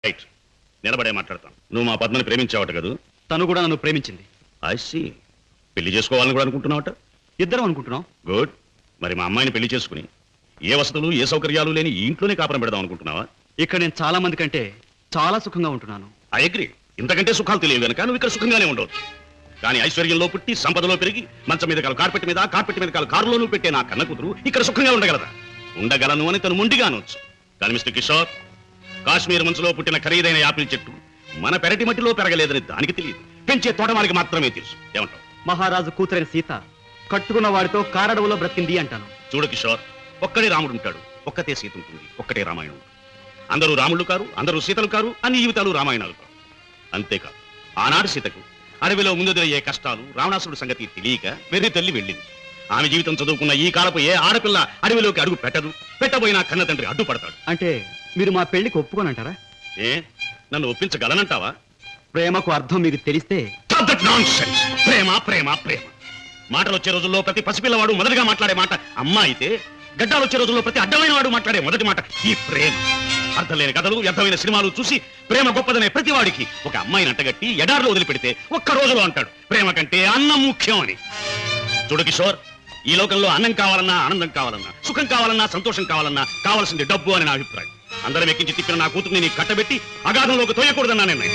Right, నిలబడే మాట్లాడతాను. నువ్వు మా పద్మని ప్రేమించావట కదా? తను కూడా నన్ను ప్రేమించింది. I see. పెళ్లి చేసుకోవాలని కూడా అనుకుంటున్నావట? ఇద్దరం అనుకుంటున్నాం. గుడ్. మరి మా అమ్మాయిని పెళ్లి చేసుకుని ఏ వసతులు ఏ సౌకర్యాలు లేని ఈ ఇంట్లోనే కాపురం పెడదాం అనుకుంటున్నావా? ఇక్కడ నేను చాలా మంది కంటే చాలా సుఖంగా ఉంటున్నాను. I agree. ఇంతకంటే సుఖాలు తెలియవు కనుక నువ్వు ఇక్కడ సుఖంగానే ఉండవచ్చు. కానీ ఐశ్వర్యంలో పుట్టి సంపదలో పెరిగి మంచం మీద కాలు కార్పెట్ మీద, కార్పెట్ మీద కాలు కారులోనూ పెట్టే నా కన్న కూతురు ఇక్కడ సుఖంగా ఉండగలదా? ఉండగలను అని తను మొండిగా అనొచ్చు. కానీ మిస్టర్ కిషోర్, కాశ్మీర్ మంచులో పుట్టిన ఖరీదైన యాపిల్ చెట్టు మన పెరటి మట్టిలో పెరగలేదని దానికి తెలియదు. పెంచే తోటమాలికి మాత్రమే తెలుసు. ఏమంటావు? మహారాజు కూతురైన సీత కట్టుకున్న వాడితో కారడవులో బ్రతికింది అంటాను. చూడు కిషోర్, ఒక్కడే రాముడు ఉంటాడు, ఒక్కతే సీత ఉంటుంది, ఒక్కటే రామాయణం ఉంటుంది. అందరూ రాముళ్ళు కారు, అందరూ సీతలు కారు, అన్ని జీవితాలు రామాయణాలు కారు. అంతేకాదు, ఆనాడు సీతకు అడవిలో ముందుదయ్యే కష్టాలు, రావణాసురుడు సంగతి తెలియక వెర్రి తల్లి వెళ్ళింది. ఆమె జీవితం చదువుకున్న ఈ కాలపు ఏ ఆడపిల్ల అడవిలోకి అడుగు పెట్టదు. పెట్టబోయినా కన్న తండ్రి అడ్డుపడతాడు. అంటే మీరు మా పెళ్లికి ఒప్పుకోనంటారా? ఏ, నన్ను ఒప్పించగలనంటావా? ప్రేమకు అర్థం మీకు తెలిస్తే. ప్రేమ ప్రేమ ప్రేమ మాటలు వచ్చే రోజుల్లో ప్రతి పసిపిల్లవాడు మొదటిగా మాట్లాడే మాట అమ్మ అయితే, గడ్డాలు వచ్చే రోజుల్లో ప్రతి అడ్డమైన వాడు మాట్లాడే మొదటి మాట ఈ ప్రేమ. అర్థం లేని కథలు, వ్యర్థమైన సినిమాలు చూసి ప్రేమ గొప్పదనే ప్రతి వాడికి ఒక అమ్మాయిని అంటగట్టి ఎడారిలో వదిలిపెడితే ఒక్క రోజులో అంటాడు ప్రేమ కంటే అన్నం ముఖ్యం అని. చూడు కిషోర్, ఈ లోకంలో అన్నం కావాలన్నా, ఆనందం కావాలన్నా, సుఖం కావాలన్నా, సంతోషం కావాలన్నా కావాల్సింది డబ్బు అని నా అభిప్రాయం. అందరం ఎక్కించి తిప్పిన నా కూతుర్ని నీకు కట్టబెట్టి అగాధంలోకి తోయకూడదన్నా నిర్ణయం.